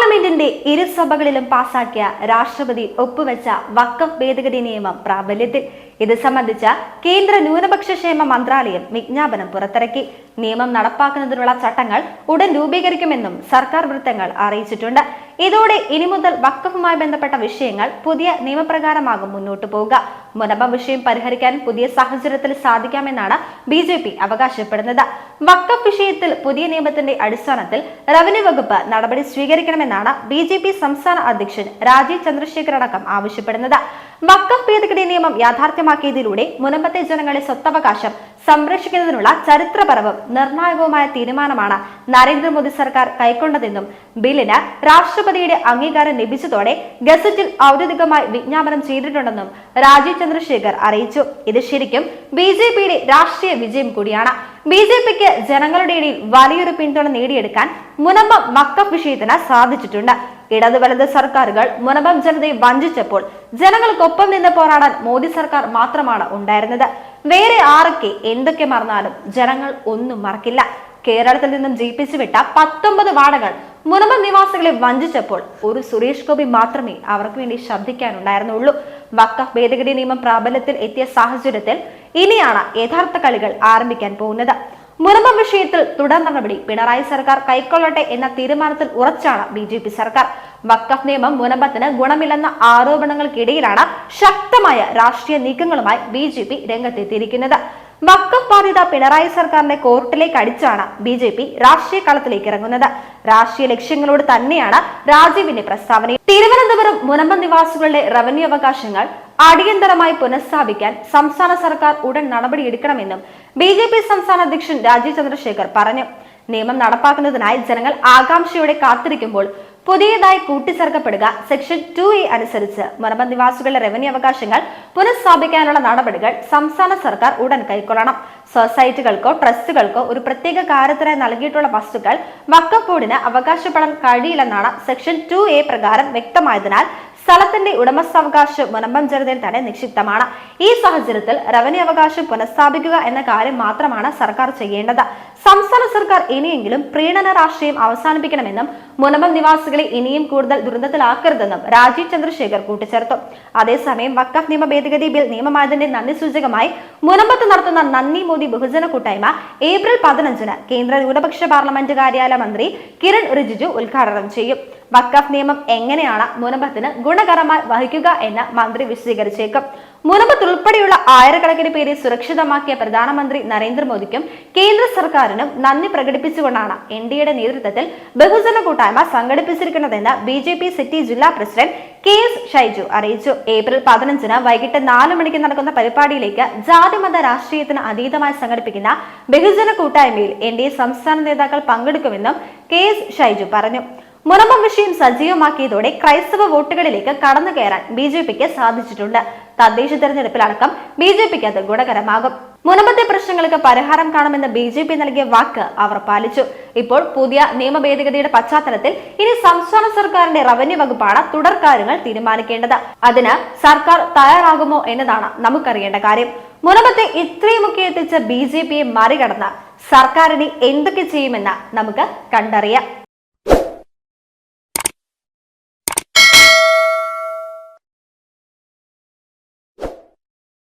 പാർലമെന്റിന്റെ ഇരുസഭകളിലും പാസാക്കിയ രാഷ്ട്രപതി ഒപ്പുവെച്ച വഖഫ് ഭേദഗതി നിയമം പ്രാബല്യത്തിൽ. ഇത് സംബന്ധിച്ച കേന്ദ്ര ന്യൂനപക്ഷ ക്ഷേമ മന്ത്രാലയം വിജ്ഞാപനം പുറത്തിറക്കി. നിയമം നടപ്പാക്കുന്നതിനുള്ള ചട്ടങ്ങൾ ഉടൻ രൂപീകരിക്കുമെന്നും സർക്കാർ വൃത്തങ്ങൾ അറിയിച്ചിട്ടുണ്ട്. ഇതോടെ ഇനി മുതൽ വഖഫുമായി ബന്ധപ്പെട്ട വിഷയങ്ങൾ പുതിയ നിയമപ്രകാരമാകും മുന്നോട്ടു പോവുക. മുനമ്പ വിഷയം പരിഹരിക്കാൻ പുതിയ സാഹചര്യത്തിൽ സാധിക്കാമെന്നാണ് BJP അവകാശപ്പെടുന്നത്. വഖഫ് വിഷയത്തിൽ പുതിയ നിയമത്തിന്റെ അടിസ്ഥാനത്തിൽ റവന്യൂ വകുപ്പ് നടപടി സ്വീകരിക്കണമെന്നാണ് BJP സംസ്ഥാന അധ്യക്ഷൻ രാജീവ് ചന്ദ്രശേഖർ അടക്കം ആവശ്യപ്പെടുന്നത്. വഖഫ് ഭേദഗതി നിയമം യാഥാർത്ഥ്യമാക്കിയതിലൂടെ മുനമ്പത്തെ ജനങ്ങളെ സ്വത്തവകാശം സംരക്ഷിക്കുന്നതിനുള്ള ചരിത്രപരവും നിർണായകവുമായ തീരുമാനമാണ് നരേന്ദ്രമോദി സർക്കാർ കൈക്കൊണ്ടതെന്നും ബില്ലിന് രാഷ്ട്രപതിയുടെ അംഗീകാരം ലഭിച്ചതോടെ ഗസറ്റിൽ ഔദ്യോഗികമായി വിജ്ഞാപനം ചെയ്തിട്ടുണ്ടെന്നും രാജീവ് ചന്ദ്രശേഖർ അറിയിച്ചു. ഇത് ശരിക്കും BJPയുടെ രാഷ്ട്രീയ വിജയം കൂടിയാണ്. BJPക്ക് ജനങ്ങളുടെ ഇടയിൽ വലിയൊരു പിന്തുണ നേടിയെടുക്കാൻ മുനമ്പം വഖഫ് വിഷയത്തിന് സാധിച്ചിട്ടുണ്ട്. ഇടതു വലത് സർക്കാരുകൾ മുനമ്പം ജനതയെ വഞ്ചിച്ചപ്പോൾ ജനങ്ങൾക്കൊപ്പം നിന്ന് പോരാടാൻ മോദി സർക്കാർ മാത്രമാണ് ഉണ്ടായിരുന്നത്. വേറെ ആരൊക്കെ എന്തൊക്കെ മറന്നാലും ജനങ്ങൾ ഒന്നും മറക്കില്ല. കേരളത്തിൽ നിന്നും ജയിപ്പിച്ചു വിട്ട 19 വാർഡുകൾ മുനമ്പം നിവാസികളെ വഞ്ചിച്ചപ്പോൾ ഒരു സുരേഷ് ഗോപി മാത്രമേ അവർക്ക് വേണ്ടി ശബ്ദിക്കാനുണ്ടായിരുന്നുള്ളൂ. വഖഫ് ഭേദഗതി നിയമം പ്രാബല്യത്തിൽ എത്തിയ സാഹചര്യത്തിൽ ഇനിയാണ് യഥാർത്ഥ കളികൾ ആരംഭിക്കാൻ പോകുന്നത്. മുനമ്പം വിഷയത്തിൽ തുടർ നടപടി പിണറായി സർക്കാർ കൈക്കൊള്ളട്ടെ എന്ന തീരുമാനത്തിൽ ഉറച്ചാണ് BJP സർക്കാർ. വഖഫ് നിയമം മുനമ്പത്തിന് ഗുണമില്ലെന്ന ആരോപണങ്ങൾക്കിടയിലാണ് ശക്തമായ രാഷ്ട്രീയ നീക്കങ്ങളുമായി BJP രംഗത്തെത്തിയിരിക്കുന്നത്. വഖഫ് ബാധ്യത പിണറായി സർക്കാരിന്റെ കോർട്ടിലേക്ക് അടിച്ചാണ് BJP രാഷ്ട്രീയ കളത്തിലേക്ക് ഇറങ്ങുന്നത്. രാഷ്ട്രീയ ലക്ഷ്യങ്ങളോട് തന്നെയാണ് രാജീവിന്റെ പ്രസ്താവന. തിരുവനന്തപുരം മുനമ്പം നിവാസികളുടെ റവന്യൂ അവകാശങ്ങൾ അടിയന്തരമായി പുനഃസ്ഥാപിക്കാൻ സംസ്ഥാന സർക്കാർ ഉടൻ നടപടിയെടുക്കണമെന്നും BJP സംസ്ഥാന അധ്യക്ഷൻ രാജീവ് ചന്ദ്രശേഖർ പറഞ്ഞു. നിയമം നടപ്പാക്കുന്നതിനായി ജനങ്ങൾ ആകാംക്ഷയോടെ കാത്തിരിക്കുമ്പോൾ പുതിയതായി കൂട്ടിച്ചേർക്കപ്പെടുക സെക്ഷൻ 2A അനുസരിച്ച് മുനമ്പം നിവാസികളുടെ റവന്യൂ അവകാശങ്ങൾ പുനഃസ്ഥാപിക്കാനുള്ള നടപടികൾ സംസ്ഥാന സർക്കാർ ഉടൻ കൈക്കൊള്ളണം. സൊസൈറ്റികൾക്കോ ട്രസ്റ്റുകൾക്കോ ഒരു പ്രത്യേക കാര്യത്തിനായി നൽകിയിട്ടുള്ള വസ്തുക്കൾ വഖഫ് ബോർഡിന് അവകാശപ്പെടാൻ കഴിയില്ലെന്നാണ് സെക്ഷൻ 2A പ്രകാരം വ്യക്തമായതിനാൽ സ്ഥലത്തിന്റെ ഉടമസ്ഥാവകാശം മുനമ്പം ജനതയിൽ തന്നെ നിക്ഷിപ്തമാണ്. ഈ സാഹചര്യത്തിൽ റവന്യൂ അവകാശം പുനഃസ്ഥാപിക്കുക എന്ന കാര്യം മാത്രമാണ് സർക്കാർ ചെയ്യേണ്ടത്. സംസ്ഥാന സർക്കാർ ഇനിയെങ്കിലും പ്രീണന രാഷ്ട്രീയം അവസാനിപ്പിക്കണമെന്നും മുനമ്പം നിവാസികളെ ഇനിയും കൂടുതൽ ദുരന്തത്തിലാക്കരുതെന്നും രാജീവ് ചന്ദ്രശേഖർ കൂട്ടിച്ചേർത്തു. അതേസമയം വഖഫ് നിയമ ഭേദഗതി ബിൽ നിയമമായതിന്റെ നന്ദി സൂചകമായി മുനമ്പത്ത് നടത്തുന്ന നന്ദി മോദി ബഹുജന കൂട്ടായ്മ ഏപ്രിൽ 15-ന് കേന്ദ്ര ന്യൂനപക്ഷ പാർലമെന്റ് കാര്യാലയ മന്ത്രി കിരൺ റിജിജു ഉദ്ഘാടനം ചെയ്യും. വഖഫ് നിയമം എങ്ങനെയാണ് മുനമ്പത്തിന് ഗുണകരമായി വഹിക്കുക എന്ന് മന്ത്രി വിശദീകരിച്ചേക്കും. മുനമ്പത്ത് ഉൾപ്പെടെയുള്ള ആയിരക്കണക്കിന് പേരെ സുരക്ഷിതമാക്കിയ പ്രധാനമന്ത്രി നരേന്ദ്രമോദിക്കും കേന്ദ്ര സർക്കാരിനും നന്ദി പ്രകടിപ്പിച്ചുകൊണ്ടാണ് NDAയുടെ നേതൃത്വത്തിൽ ബഹുജന കൂട്ടായ്മ സംഘടിപ്പിച്ചിരിക്കുന്നതെന്ന് BJP സിറ്റി ജില്ലാ പ്രസിഡന്റ് KS ഷൈജു അറിയിച്ചു. ഏപ്രിൽ 15-ന് വൈകിട്ട് 4 മണിക്ക് നടക്കുന്ന പരിപാടിയിലേക്ക് ജാതിമത രാഷ്ട്രീയത്തിന് അതീതമായി സംഘടിപ്പിക്കുന്ന ബഹുജന കൂട്ടായ്മയിൽ NDA സംസ്ഥാന നേതാക്കൾ പങ്കെടുക്കുമെന്നും KS ഷൈജു പറഞ്ഞു. മുനമ്പം വിഷയം സജീവമാക്കിയതോടെ ക്രൈസ്തവ വോട്ടുകളിലേക്ക് കടന്നു കയറാൻ BJPക്ക് സാധിച്ചിട്ടുണ്ട്. തദ്ദേശ തെരഞ്ഞെടുപ്പിലടക്കം BJPക്ക് അത് ഗുണകരമാകും. മുനമ്പത്തെ പ്രശ്നങ്ങൾക്ക് പരിഹാരം കാണുമെന്ന് BJP നൽകിയ വാക്ക് അവർ പാലിച്ചു. ഇപ്പോൾ പുതിയ നിയമ ഭേദഗതിയുടെ പശ്ചാത്തലത്തിൽ ഇനി സംസ്ഥാന സർക്കാരിന്റെ റവന്യൂ വകുപ്പാണ് തുടർ കാര്യങ്ങൾ തീരുമാനിക്കേണ്ടത്. അതിന് സർക്കാർ തയ്യാറാകുമോ എന്നതാണ് നമുക്കറിയേണ്ട കാര്യം. മുനമ്പത്തെ ഇത്രയുമൊക്കെ എത്തിച്ച BJPയെ മറികടന്ന് സർക്കാരിന് എന്തൊക്കെ ചെയ്യുമെന്ന് നമുക്ക് കണ്ടറിയാം.